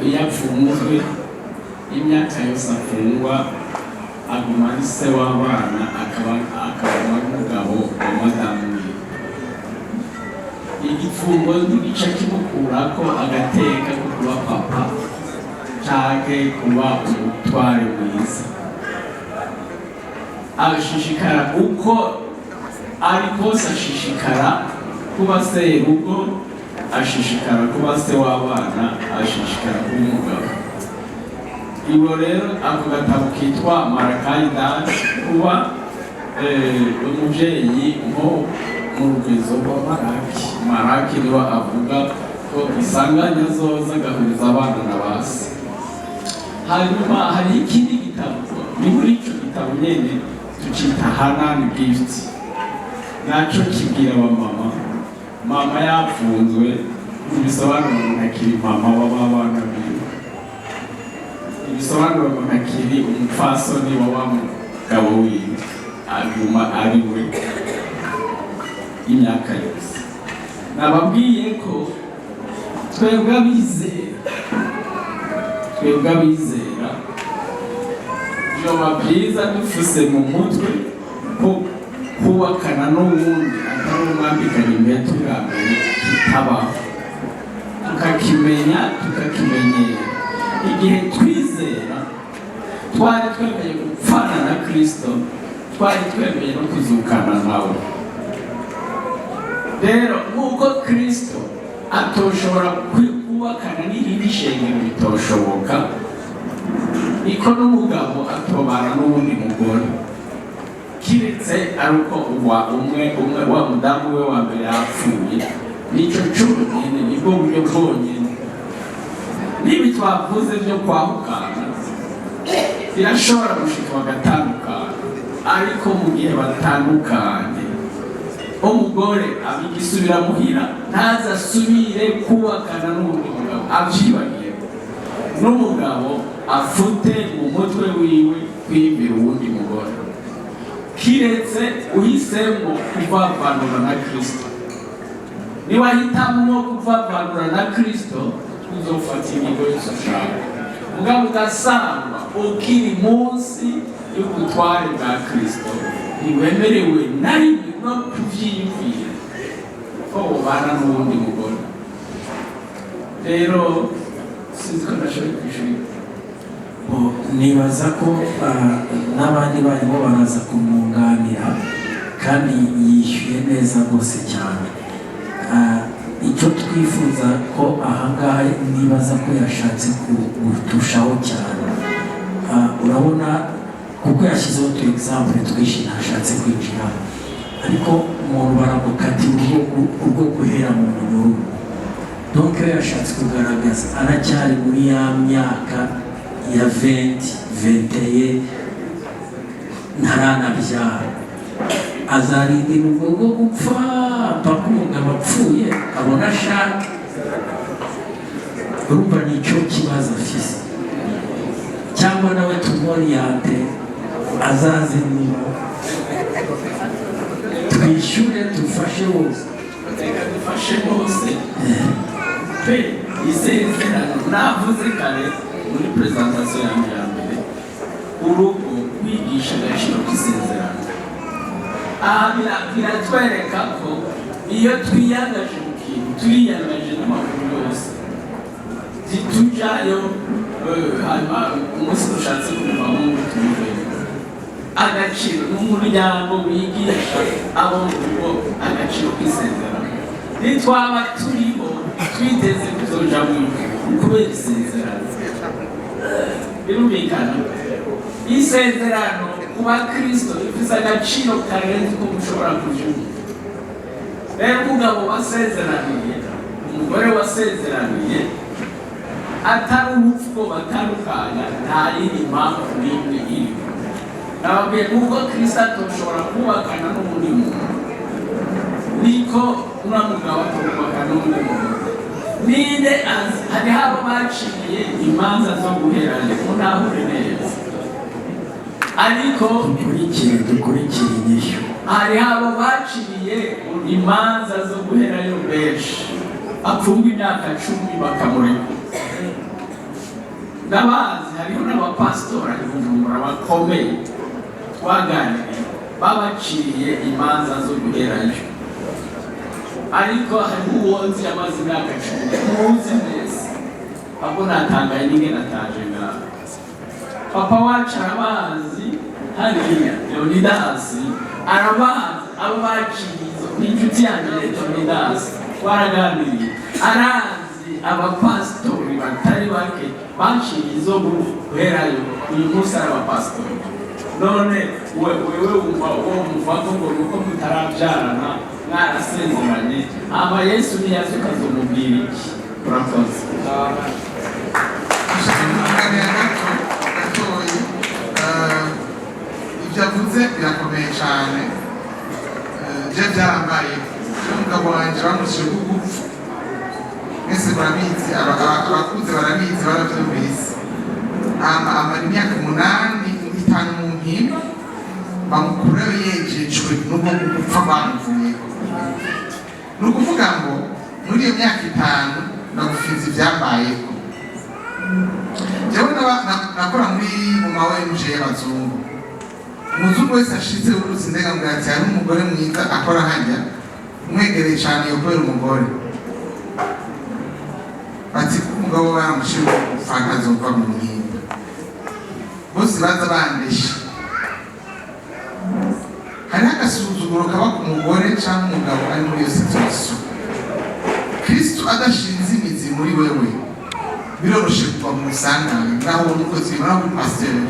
iyo apfunzwe imyaka yose afungwa aguma ari se w'abana akaba n'umugabo wa madamu we. Igifungo n'igice kimukurako agateka ko kuba papa canke kuba umutware mwiza. Agashishikara uko ari kose, ashishikara kuba serugo, ashishikara kuba se w'abana, ashishikara kuba umugabo. Ibo rero ako gatabo kitwa Marakayi Dance, kuba umuvyeyi nko mu rugwizo rwa Maraki niwe avuga ko isanganya zoza agahuriza abana na base. Hanyuma hari ikindi gitabo, ni muri ico gitabo nyene tucita Hanani Gift, naco kibwira abamama mama yapfunzwe, ibisobanuro ntakiri mama w'abana biwe, ibisobanuro ntakiri umupfasoni w'abamugabo wiwe, aguma ari we imyaka yose. Nababwiye ko twebwe abizera vyoba vyiza dufuse mu mutwe ko kubakana n'uwundi atari umwambikanye impeta ubwa mbere kitabaho, tukakimenya tukakimenyera. Igihe twizera twari twemeye gupfana na Kristo, twari twemeye no kuzukana nawe. Rero nk'uko Kristo atoshobora kubakana n'irindi shengero bitoshoboka, niko n'umugabo atobana n'uwundi mugore, kiretse ari uko umwe wa mudamu we wa mbere yapfuye. Nico cyonyine, nibwo buryo bwonyine. Nibi twavuze byo kwahukana birashobora gushika bagatandukana, ariko mu gihe batandukanye umugore abigisubira muhira, ntazasubire kubakana n'undi mugabo avyibagiye, n'umugabo afute mu mutwe wiwe kwibira uwundi mugore, kiretse uhisemo kuvavanura na Kristo. Niwahitamwo kuvavanura na Kristo, uzofata ingingo yose ushaka, mugabo ugasanga ukiri munsi y'ubutware bwa Kristo, ntiwemerewe na rimwe no kuvyiyumvira ko ubana n'uwundi mugore. Rero sinzi ko ndashoboye kwishura. Nibaza ko n'abandi barimo baraza kumwunganira kandi yishyuye neza rwose cyane. Icyo twifuza ko ahangaha nibaza ko yashatse gutushaho cyane, urabona kuko yashyizeho tu example twinshi ntashatse kwinjira, ariko umuntu baramukatira urwo guhera mu munyururu. Donc iyo yashatse kugaragaza aracyari muri ya myaka ya 21 ntaranabyara, azarindira ubwo bwo gupfa mpaka umugabo apfuye abona ashaka. Urumva nicyo kibazo afise, cyangwa nawe tumoriyante azaze niba twishyure dufashe bose, dufashe bose pe isezerano navuze kare muri presentation yanjye ya mbere, urugo kwigisha agaciro k'isezerano. Biratwereka ko iyo twiyangaje mu kintu turiyangaje n'amakuru yose, zitujayo hanyuma umunsi dushatse kuvamo ngo tumve agaciro n'umuryango wigisha abo mu rugo agaciro k'isezerano. Nitwaba turiho twiteze kuzoja mu kubera isezerano, birumvikana isezerano kuba Kristo ifise agaciro karenze ko mushobora kuvyumva. Rero umugabo wasezeraniye, umugore wasezeraniye, atari urupfu batandukanya, nta yindi mpamvu n'imwe iriho. Nababwiye kuko Kristo atoshobora kubakana n'undi muntu, niko una mugabo atubakana n'undi muntu. Ninde azi, hariho abo baciye imanza zo guherana munahure neza, ariko dukurikire inyishu. Hariho abo baciye imanza zo guherayo benshi, apfunga imyaka 10 bakamurekura. ndabazi hariho n'abapasitora Bujumbura bakomeye twaganiriye babaciriye imanza zo guherayo, ariko hariho uwonzi amaze imyaka 10 muzi neza abo natangaye n'ingene nataje ngaho. Papa wacu arabazi hariya Leonidas arabazi abo bacirizo n'inshuti yanjye Leonidas twaraganiriye, arazi abapasitori batari bake bacirizo guherayo uyu munsi ari abapasitori. None wewe wumva uwo muvaga ngo nuko mutarabyarana mwarasezeranye aba Yesu niyaze ukazomubwira iki? Urakoze. Ibyo avuze birakomeye cyane. Je byarambaye umugabo wanjye bamuciye kugupfa, mwese murabizi, abakuze barabizi, barabyumvise. Amara imyaka 8 itanu mu mpimba bamukurayo yejejwe n'ubwo gupfa bamuvuyeho. Ni ukuvuga ngo muri iyo myaka 5 nagufize ibyambayeho. Jewe nakora muri mu ONG y'abazungu. Umuzungu wese ashitse uruzi ndega ngo ati hari umugore mwiza akora hajya umwegereye cyane yo kubera umugore. Ati umugabo baramushyira gufana zova mu mpimba. Bose baza bandesha. Hari agasuzuguro kaba ku mugore cyangwa umugabo ari muri iyo situation. Kristo adashinze imizi muri wewe biroroshe kuva mu musangane naho nuko zibona muri pasteur.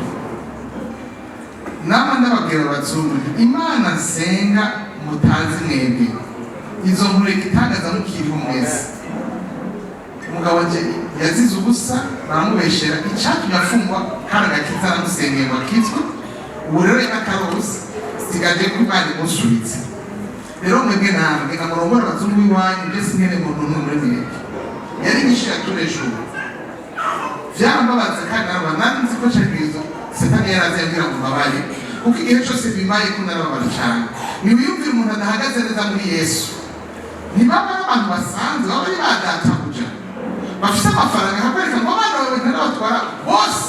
Nama ndababwira abazungu Imana nsenga mutazi mwebwe izo nkureka itangaza mukiriho mwese. Umugabo wanje yazize ubusa baramubeshera icyatumye afungwa kandi agakiza aramusengeye ngo akizwe. Ubu rero y'akarosi sigaje kuri bandi musubize. Rero mwebwe namwe namurongora abazungu iwanyu mbese nkene muntu muri mwebwe yari nyishira turejo byarambabaza kandi nzi ko cyarizo Satani yarazembira mu mabari kuko igihe cyose bibaye ko narababara cyane. Niwiyumvira umuntu adahagaze neza muri Yesu, ntibaba abantu basanzwe baba ari badatabuja bafite amafaranga akakwereka ngo abana bawe narabatwara bose,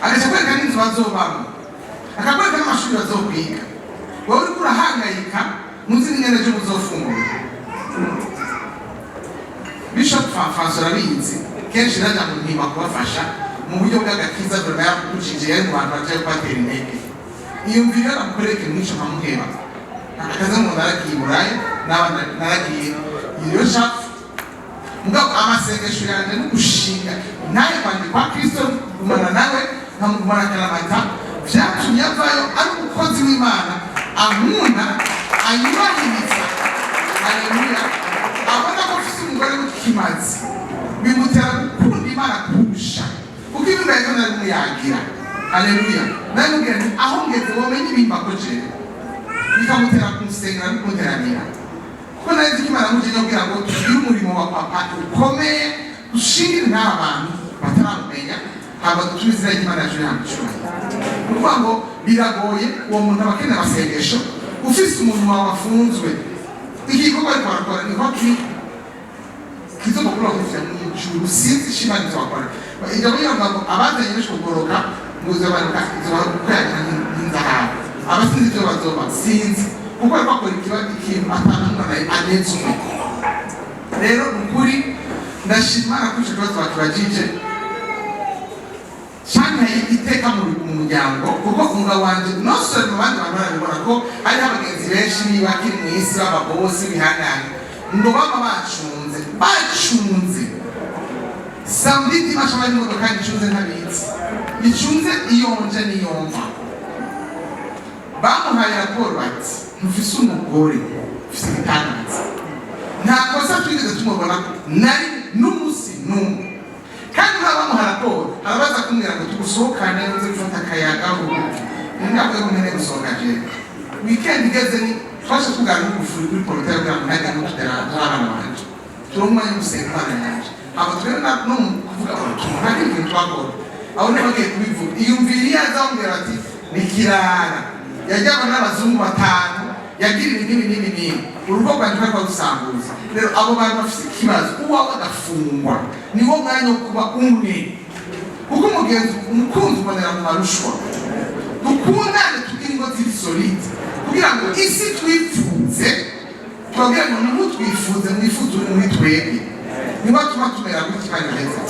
agashakwereka n'inzu bazobamo, akakwereka n'amashuri bazokwiga, wowe uriko urahangayika muzi n'ingene ejo muzofungura. Bishop François arabizi kenshi najya mu mpimba kubafasha mu buryo bw'agakiza dore yakucije yari mu bantu baje kwatera intege. Iyumvira namukoreke mwisho nkamuheba akaza mu naragiye Burayi n'abana naragiye iyo shafu mugabo amasengesho yanjye n'ugushinga naye kwandi kwa Kristo kumana nawe nkamugumana karamata byatumye avayo ari umukozi w'Imana ankunda ayubahiriza. Haleluya. Abona ko ufite umugore w'ikimazi bimutera gukunda Imana kurusha kuko ibintu yari narimuyagira. Haleluya. Namubwira nti aho ngeze womenye ibimba ko jewe bikamutera kumusengera no kunteranira kuko nari Imana muje nyobwira ngo tugire umurimo wa papa ukomeye ushingira n'abantu bataramenya haba tubize Imana yaje yamucura. Kuko ngo biragoye uwo muntu abakene abasengesho ufise umuntu wawe afunzwe igikorwa ariko arakora ni hoki kizo bakuru bafite mu ijuru sinzi shimani twakora ijya ngo abazanye n'isho kugoroka muze baruka izo bakuyana n'inzahabu abasinzi byo bazoba sinzi kuko bakora ikintu atanumwe anetse. Rero ukuri ndashimara ko cyo twakibajije cyane iteka mu muryango kuko umugabo wanje nosore mu bandi bantu barabibona ko ari abagenzi benshi niba kiri mu isi b'ababosi bihanganye ngo baba bacunze samedi mashaba n'imodoka icunze ntabitsi icunze iyonje niyomva bamuhaye raporo bati ntufise umugore ufise igitangaza nta kosa twigeze tumubona nari n'umusi n'umwe kandi bamuha raporo arabaza kumbwira ngo tugusohokane uze gufata akayaga ubu ntabwo nkeneye gusohoka je weekend igeze ni twashe tugana n'ugufuri kuri porotaya bwa munajya no tutarabana banje turumwanya musengana yanje abo twere no kuvuga ngo ntabwo ibintu twakora aho nabagiye kubivuga iyumviriye azambwira ati ni kirara yajyana n'abazungu 5 yagira ibintu urugo rwanjye rwari rwarusambuza rero abo bantu bafite ikibazo uwawe agafungwa niwo mwanya wo kuba umwe kuko umukunzi ubonera mu marushwa dukundane tugire ingo ziri solide kugira ngo isi twifuze tubabwira ngo nimutwifuze mwifuze uri muri twebwe niba tuba tumera gutya kandi neza